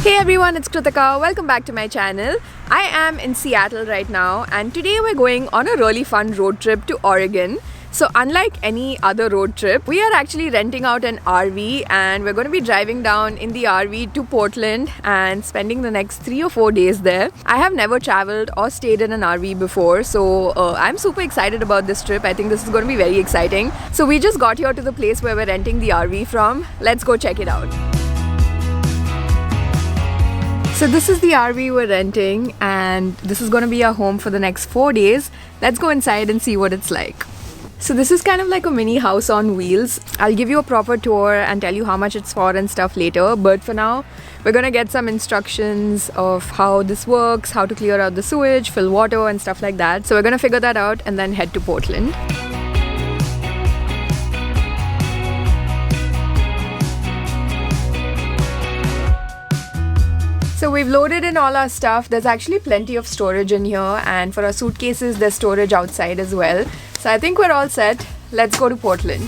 Hey everyone, it's Kritika. Welcome back to my channel. I am in Seattle right now and today we're going on a really fun road trip to Oregon. So unlike any other road trip, we are actually renting out an RV and we're going to be driving down in the RV to Portland and spending the next 3 or 4 days there. I have never traveled or stayed in an RV before, so I'm super excited about this trip. I think this is going to be very exciting. So we just got here to the place where we're renting the RV from. Let's go check it out. So this is the RV we're renting and this is going to be our home for the next 4 days. Let's go inside and see what it's like. So this is kind of like a mini house on wheels. I'll give you a proper tour and tell you how much it's for and stuff later. But for now, we're going to get some instructions of how this works, how to clear out the sewage, fill water and stuff like that. So we're going to figure that out and then head to Portland. So we've loaded in all our stuff. There's actually plenty of storage in here, and for our suitcases there's storage outside as well. So I think we're all set. Let's go to Portland.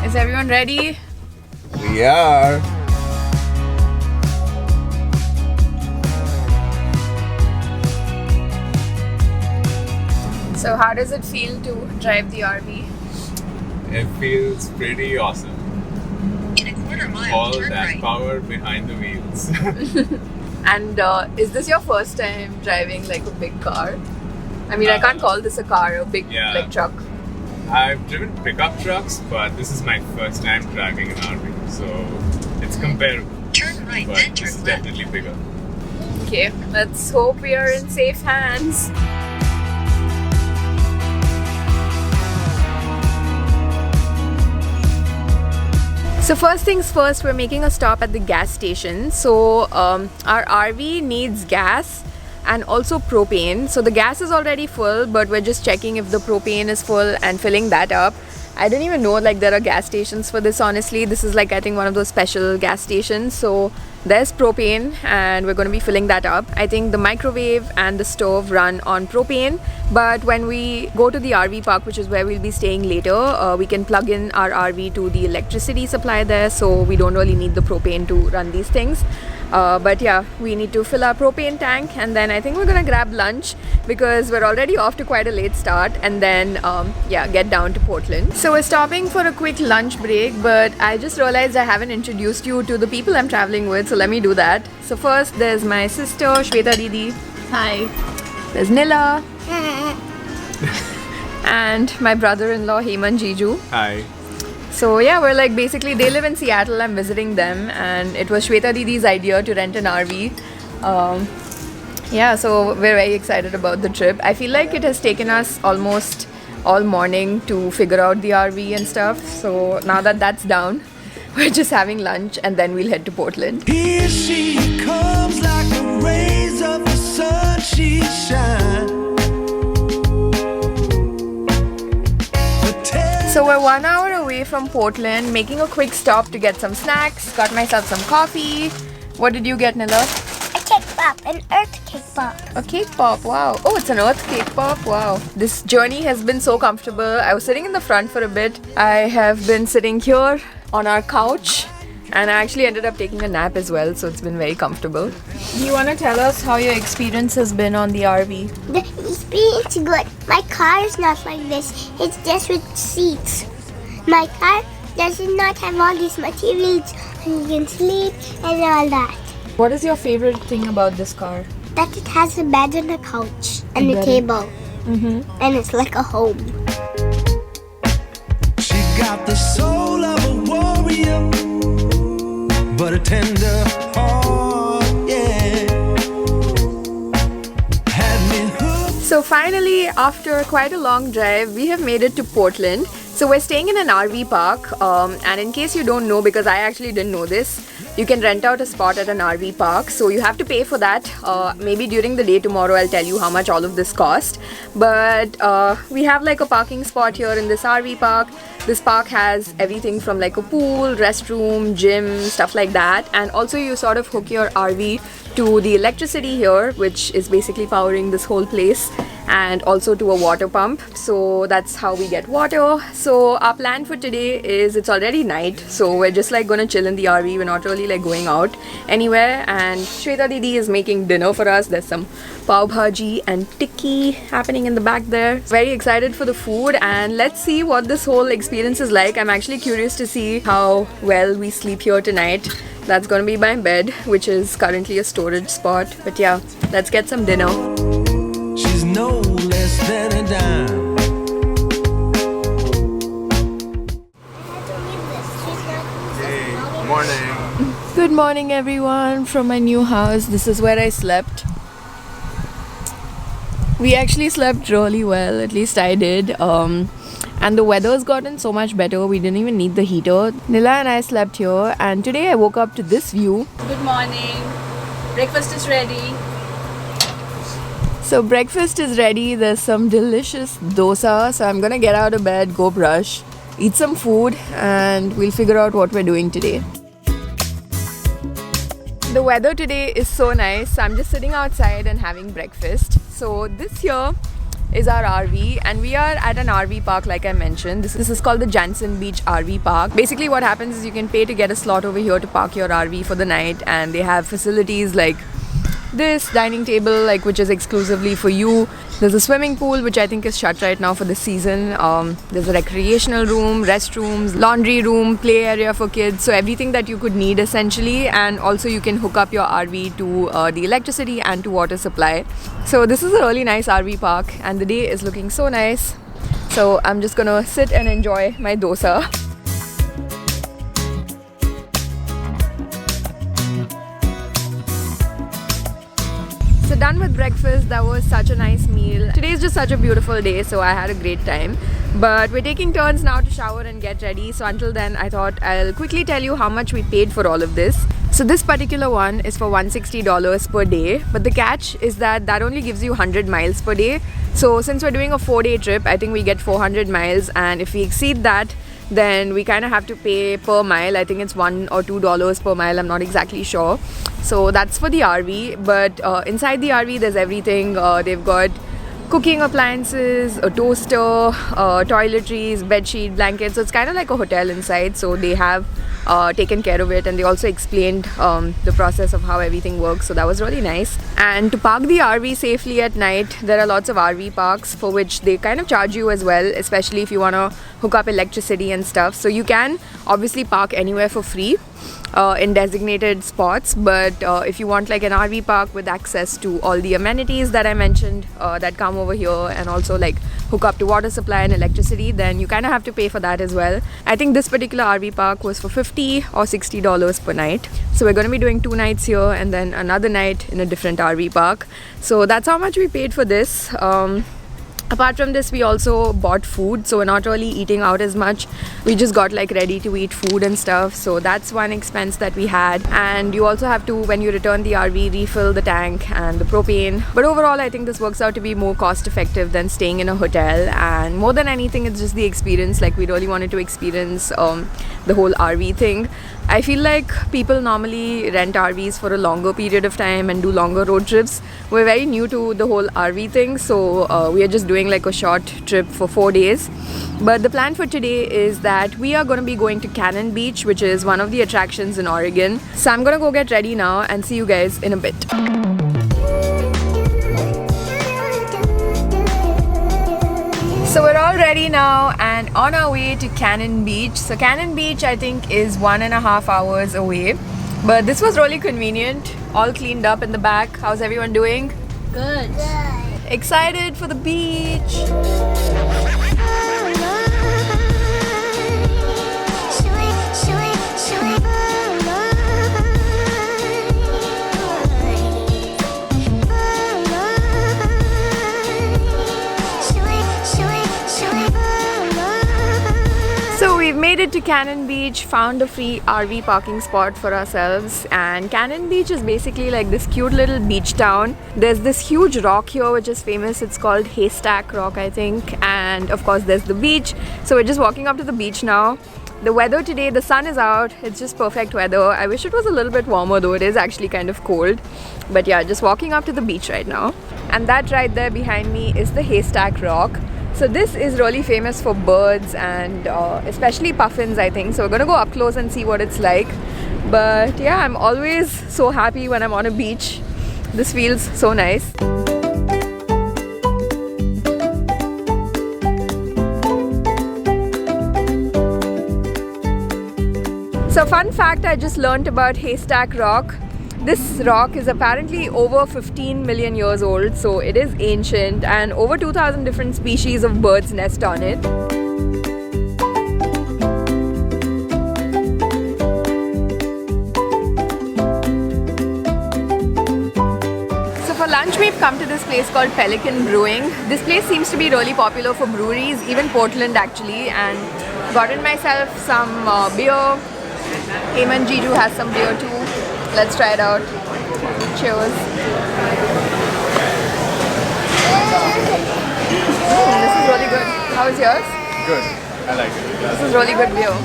Is everyone ready? We are. So how does it feel to drive the RV? It feels pretty awesome. All that right. power behind the wheels. And is this your first time driving like a big car? I mean, I can't call this a car, a big like truck. I've driven pickup trucks, but this is my first time driving an RV, so it's comparable. Turn right, But then this is turn left. definitely bigger. Okay, let's hope we are in safe hands. So first things first, we're making a stop at the gas station. So our RV needs gas and also propane. So the gas is already full, but we're just checking if the propane is full and filling that up. I didn't even know like there are gas stations for this, honestly. This is like I think one of those special gas stations. So there's propane and we're going to be filling that up. I think the microwave and the stove run on propane, but when we go to the RV park, which is where we'll be staying later, we can plug in our RV to the electricity supply there, so we don't really need the propane to run these things. But yeah, we need to fill our propane tank and then I think we're gonna grab lunch because we're already off to quite a late start, and then yeah, get down to Portland. So we're stopping for a quick lunch break, but I just realized I haven't introduced you to the people I'm traveling with, so let me do that. So first there's my sister Shweta Didi. Hi. There's Nila. And my brother-in-law Heman Jiju. Hi. So yeah, we're like basically, they live in Seattle, I'm visiting them, and it was Shweta Didi's idea to rent an RV. Yeah, so we're very excited about the trip. I feel like it has taken us almost all morning to figure out the RV and stuff. So now that that's down, we're just having lunch and then we'll head to Portland. Here she comes like the rays of the sun, she shines. So we're 1 hour away from Portland, making a quick stop to get some snacks. Got myself some coffee. What did you get, Nila? A cake pop, an earth cake pop. A cake pop, wow. Oh, it's an earth cake pop, wow. This journey has been so comfortable. I was sitting in the front for a bit. I have been sitting here on our couch and I actually ended up taking a nap as well, so it's been very comfortable. Do you want to tell us how your experience has been on the RV? The experience is good. My car is not like this. It's just with seats. My car does not have all these materials and you can sleep and all that. What is your favorite thing about this car? That it has a bed and a couch and a table. And it's like a home. She got the soul of a warrior, but a tender heart, yeah. Had me hooked. So finally, after quite a long drive, we have made it to Portland. So we're staying in an RV park, and in case you don't know, because I actually didn't know this, you can rent out a spot at an RV park. So you have to pay for that. Maybe during the day tomorrow I'll tell you how much all of this cost. But we have like a parking spot here in this RV park. This park has everything from like a pool, restroom, gym, stuff like that. And also you sort of hook your RV to the electricity here, which is basically powering this whole place. and also to a water pump. So that's how we get water. So our plan for today is, it's already night, so we're just like gonna chill in the RV. We're not really like going out anywhere, and Shweta Didi is making dinner for us. There's some pav bhaji and tikki happening in the back there. Very excited for the food, and let's see what this whole experience is like. I'm actually curious to see how well we sleep here tonight. That's gonna be my bed, which is currently a storage spot. But yeah, let's get some dinner. She's no less than a dime. Hey, morning. Good morning everyone from my new house. This is where I slept. We actually slept really well, at least I did. And the weather's gotten so much better, we didn't even need the heater. Nila and I slept here, and today I woke up to this view. Good morning. Breakfast is ready. So breakfast is ready. There's some delicious dosa. So I'm gonna get out of bed, go brush, eat some food, and we'll figure out what we're doing today. The weather today is so nice. I'm just sitting outside and having breakfast. So this here is our RV, and we are at an RV park like I mentioned. This is called the Jansen Beach RV Park. Basically what happens is you can pay to get a slot over here to park your RV for the night, and they have facilities like this dining table, like which is exclusively for you. There's a swimming pool which I think is shut right now for the season. There's a recreational room, restrooms, laundry room, play area for kids, so everything that you could need essentially. And also you can hook up your RV to the electricity and to water supply. So this is a really nice RV park, and the day is looking so nice. So I'm just gonna sit and enjoy my dosa. So done with breakfast. That was such a nice meal. Today is just such a beautiful day, so I had a great time. But we're taking turns now to shower and get ready. So until then, I thought I'll quickly tell you how much we paid for all of this. So this particular one is for $160 per day, but the catch is that that only gives you 100 miles per day. So since we're doing a 4-day trip, I think we get 400 miles, and if we exceed that, then we kind of have to pay per mile. I think it's $1 or $2 per mile, I'm not exactly sure. So that's for the RV, but inside the RV there's everything. They've got cooking appliances, a toaster, toiletries, bedsheet, blankets. So it's kind of like a hotel inside, so they have taken care of it, and they also explained the process of how everything works, so that was really nice. And to park the RV safely at night, there are lots of RV parks for which they kind of charge you as well, especially if you want to hook up electricity and stuff. So you can obviously park anywhere for free in designated spots, but if you want like an RV park with access to all the amenities that I mentioned that come over here, and also like hook up to water supply and electricity, then you kind of have to pay for that as well. I think this particular RV park was for $50 or $60 per night. So we're going to be doing 2 nights here and then another night in a different RV park. So that's how much we paid for this. Apart from this, we also bought food, so we're not really eating out as much. We just got like ready to eat food and stuff, so that's one expense that we had. And you also have to, when you return the RV, refill the tank and the propane. But overall, I think this works out to be more cost effective than staying in a hotel, and more than anything, it's just the experience. Like, we really wanted to experience the whole RV thing. I feel like people normally rent RVs for a longer period of time and do longer road trips. We're very new to the whole RV thing, so we are just doing like a short trip for 4 days. But the plan for today is that we are going to be going to Cannon Beach, which is one of the attractions in Oregon. So I'm going to go get ready now and see you guys in a bit. So we're all ready now and on our way to Cannon Beach. So Cannon Beach, I think, is 1.5 hours away. But this was really convenient. All cleaned up in the back. How's everyone doing? Good. Excited for the beach. So we've made it to Cannon Beach, found a free RV parking spot for ourselves, and Cannon Beach is basically like this cute little beach town. There's this huge rock here which is famous. It's called Haystack Rock, I think, and of course there's the beach. So we're just walking up to the beach now. The weather today, the sun is out, it's just perfect weather. I wish it was a little bit warmer though, it is actually kind of cold. But yeah, just walking up to the beach right now. And that right there behind me is the Haystack Rock. So this is really famous for birds and especially puffins, I think. So we're gonna go up close and see what it's like. But yeah, I'm always so happy when I'm on a beach. This feels so nice. So fun fact I just learnt about Haystack Rock. This rock is apparently over 15 million years old, so it is ancient, and over 2,000 different species of birds nest on it. So for lunch we've come to this place called Pelican Brewing. This place seems to be really popular for breweries, even Portland actually, and gotten myself some beer. Heyman Jiju has some beer too. Let's try it out. Cheers. This is really good. How is yours? Good. I like it. This is really good beer.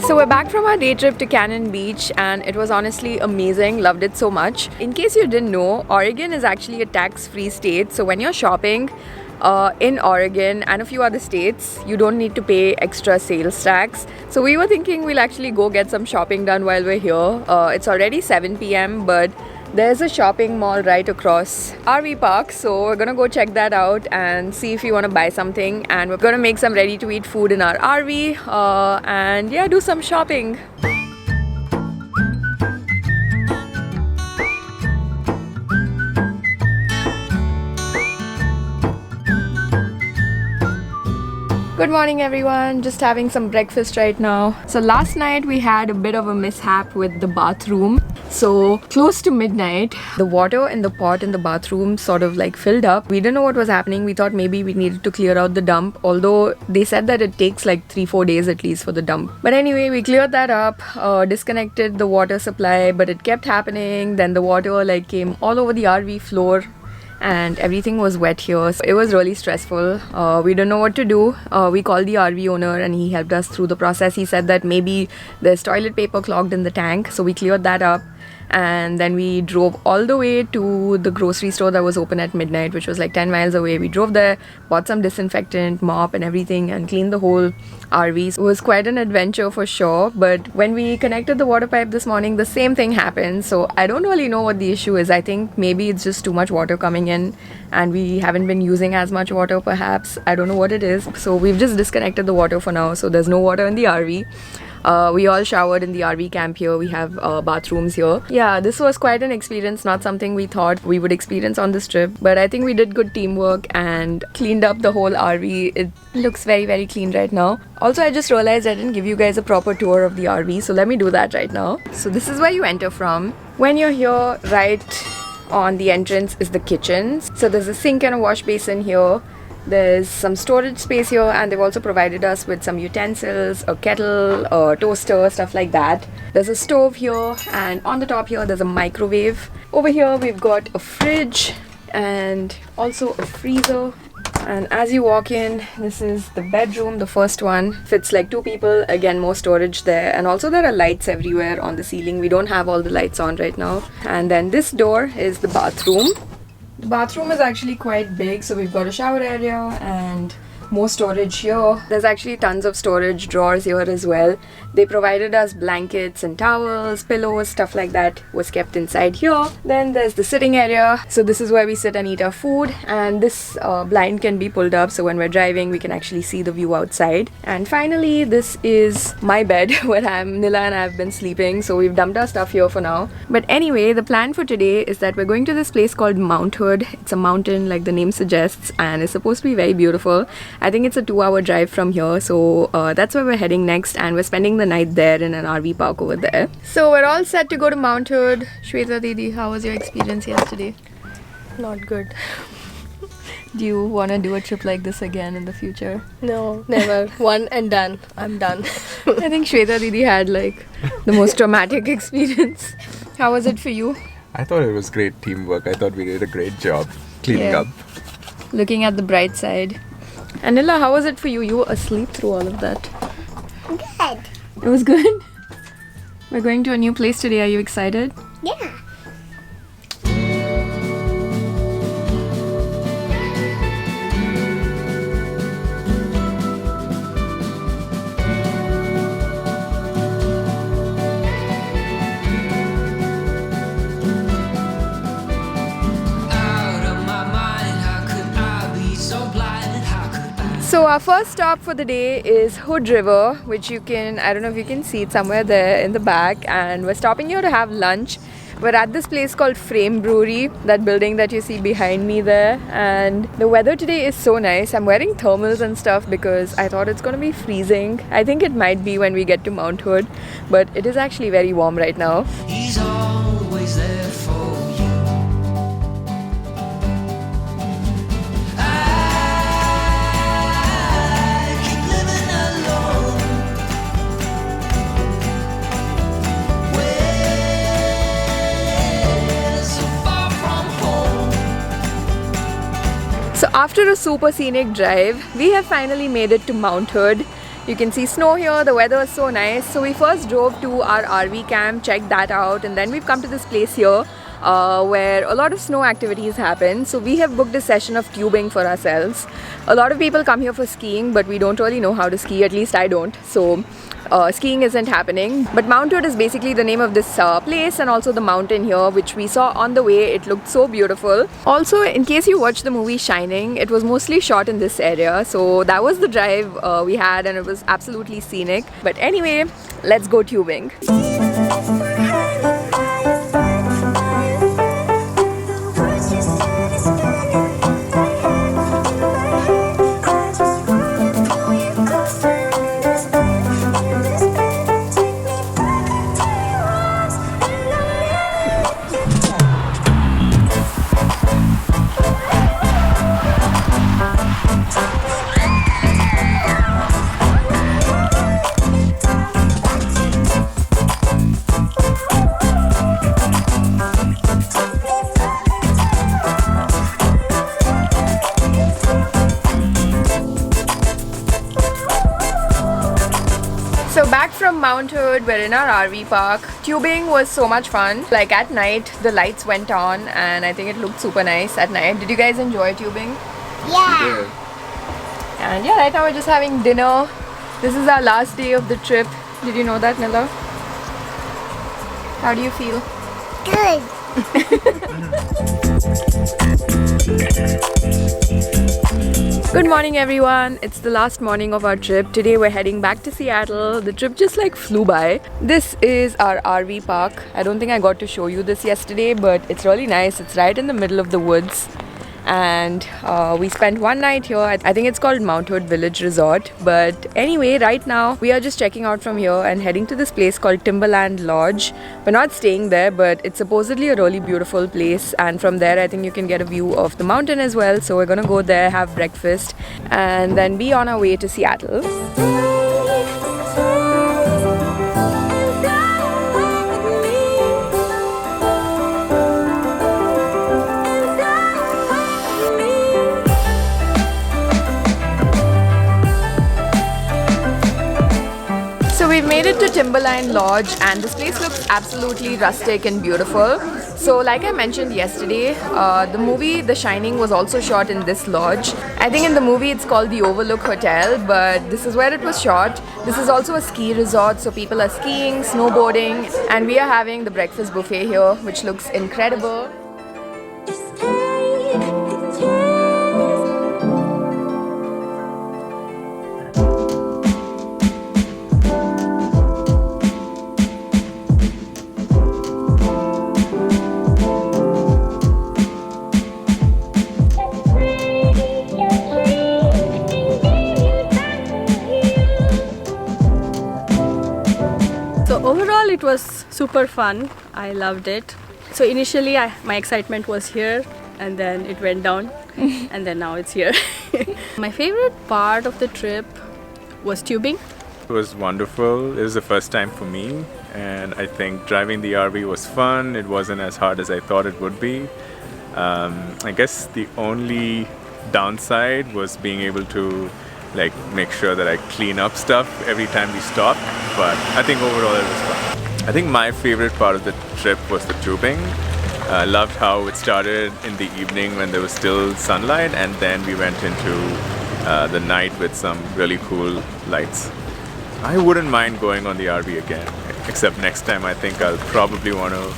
So we're back from our day trip to Cannon Beach and it was honestly amazing, loved it so much. In case you didn't know, Oregon is actually a tax-free state, so when you're shopping in Oregon and a few other states, you don't need to pay extra sales tax. So we were thinking we'll actually go get some shopping done while we're here. It's already 7 p.m. but there's a shopping mall right across RV park, so we're gonna go check that out and see if we want to buy something, and we're gonna make some ready to eat food in our RV and yeah, do some shopping. Good morning everyone, just having some breakfast right now. So last night we had a bit of a mishap with the bathroom. So close to midnight, the water in the pot in the bathroom sort of like filled up. We didn't know what was happening. We thought maybe we needed to clear out the dump, although they said that it takes like 3-4 days at least for the dump. But anyway, we cleared that up, disconnected the water supply, but it kept happening. Then the water like came all over the RV floor and everything was wet here, so it was really stressful. We didn't know what to do. We called the RV owner and he helped us through the process. He said that maybe there's toilet paper clogged in the tank, so we cleared that up. And then we drove all the way to the grocery store that was open at midnight, which was like 10 miles away. We drove there, bought some disinfectant, mop and everything, and cleaned the whole RV. So it was quite an adventure for sure. But when we connected the water pipe this morning, the same thing happened. So I don't really know what the issue is. I think maybe it's just too much water coming in and we haven't been using as much water perhaps. I don't know what it is. So we've just disconnected the water for now. So there's no water in the RV. We all showered in the RV camp here. We have bathrooms here. Yeah, this was quite an experience, not something we thought we would experience on this trip, but I think we did good teamwork and cleaned up the whole RV. It looks very, very clean right now. Also, I just realized I didn't give you guys a proper tour of the RV, so let me do that right now. So this is where you enter from. When you're here, right on the entrance is the kitchen. So there's a sink and a wash basin here. There's some storage space here, and they've also provided us with some utensils, a kettle, a toaster, stuff like that. There's a stove here, and on the top here there's a microwave. Over here we've got a fridge and also a freezer. And as you walk in, this is the bedroom, the first one. Fits like 2 people. Again, more storage there. And also there are lights everywhere on the ceiling. We don't have all the lights on right now. And then this door is the bathroom. The bathroom is actually quite big, so we've got a shower area and more storage here. There's actually tons of storage drawers here as well. They provided us blankets and towels, pillows, stuff like that was kept inside here. Then there's the sitting area. So this is where we sit and eat our food, and this blind can be pulled up, so when we're driving we can actually see the view outside. And finally, this is my bed where Nila and I have been sleeping, so we've dumped our stuff here for now. But anyway, the plan for today is that we're going to this place called Mount Hood. It's a mountain like the name suggests, and it's supposed to be very beautiful. I think it's a 2-hour drive from here, so that's where we're heading next, and we're spending the night there in an RV park over there. So we're all set to go to Mount Hood. Shweta Didi, how was your experience yesterday? Not good. Do you want to do a trip like this again in the future? No, never. One and done. I'm done. I think Shweta Didi had like the most traumatic experience. How was it for you? I thought it was great teamwork. I thought we did a great job cleaning Yeah. up. Looking at the bright side. Anila, how was it for you? You were asleep through all of that. Good. It was good. We're going to a new place today. Are you excited? Yeah. So our first stop for the day is Hood River, which you can, I don't know if you can see it somewhere there in the back, and we're stopping here to have lunch. We're at this place called Frame Brewery, that building that you see behind me there, and the weather today is so nice. I'm wearing thermals and stuff because I thought it's going to be freezing. I think it might be when we get to Mount Hood, but it is actually very warm right now. He's always there for you. I keep living alone. Way so far from home. So after a super scenic drive, we have finally made it to Mount Hood. You can see snow here, the weather is so nice. So we first drove to our RV camp, checked that out, and then we've come to this place here where a lot of snow activities happen. So we have booked a session of tubing for ourselves. A lot of people come here for skiing, but we don't really know how to ski, at least I don't. So skiing isn't happening. But Mount Hood is basically the name of this place, and also the mountain here, which we saw on the way. It looked so beautiful. Also, in case you watched the movie Shining, it was mostly shot in this area. So that was the drive we had, and it was absolutely scenic. But anyway, let's go tubing. So back from Mount Hood, we're in our RV park. Tubing was so much fun. Like at night, the lights went on and I think it looked super nice at night. Did you guys enjoy tubing? Yeah. And yeah, right now we're just having dinner. This is our last day of the trip. Did you know that, Nilla? How do you feel? Good. Good morning everyone. It's the last morning of our trip. Today we're heading back to Seattle. The trip just like flew by. This is our RV park. I don't think I got to show you this yesterday, but it's really nice. It's right in the middle of the woods. And we spent one night here. I think it's called Mount Hood Village Resort. But anyway, right now we are just checking out from here and heading to this place called Timberline Lodge. We're not staying there, but it's supposedly a really beautiful place, and from there I think you can get a view of the mountain as well. So we're gonna go there, have breakfast, and then be on our way to Seattle. So we've made it to Timberline Lodge, and this place looks absolutely rustic and beautiful. So like I mentioned yesterday, the movie The Shining was also shot in this lodge. I think in the movie it's called the Overlook Hotel, but this is where it was shot. This is also a ski resort, so people are skiing, snowboarding, and we are having the breakfast buffet here, which looks incredible. So overall it was super fun. I loved it. So initially my excitement was here, and then it went down and then now it's here. My favorite part of the trip was tubing. It was wonderful. It was the first time for me. and I think driving the RV was fun. It wasn't as hard as I thought it would be. I guess the only downside was being able to like make sure that I clean up stuff every time we stop, but I think overall it was fun. I think my favorite part of the trip was the tubing. I loved how it started in the evening when there was still sunlight, and then we went into the night with some really cool lights. I wouldn't mind going on the RV again, except next time I think I'll probably want to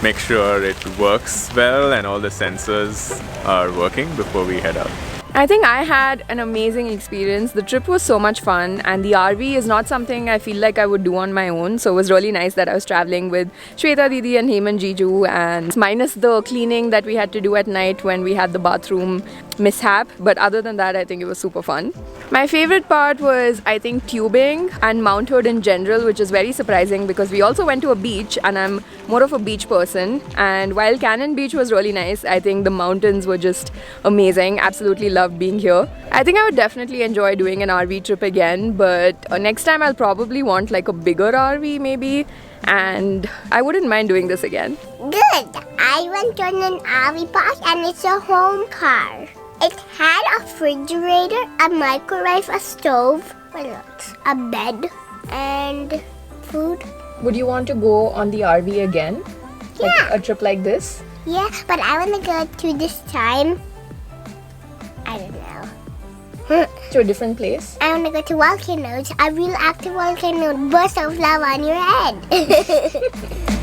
make sure it works well and all the sensors are working before we head out. I think I had an amazing experience. The trip was so much fun, and the RV is not something I feel like I would do on my own. So it was really nice that I was traveling with Shweta Didi and Heyman Jiju, and minus the cleaning that we had to do at night when we had the bathroom mishap. But other than that, I think it was super fun. My favorite part was, I think, tubing and Mount Hood in general, which is very surprising because we also went to a beach, and I'm more of a beach person. And while Cannon Beach was really nice, I think the mountains were just amazing. Absolutely loved being here. I think I would definitely enjoy doing an RV trip again, but next time I'll probably want like a bigger RV maybe, and I wouldn't mind doing this again. Good. I went on an RV park and it's a home car. It had a refrigerator, a microwave, a stove, what else? A bed, and food. Would you want to go on the RV again? Like Yeah. a trip like this? Yeah, but I want to go to this time. I don't know. To a different place? I want to go to volcanoes. A real active volcano. Burst of lava on your head.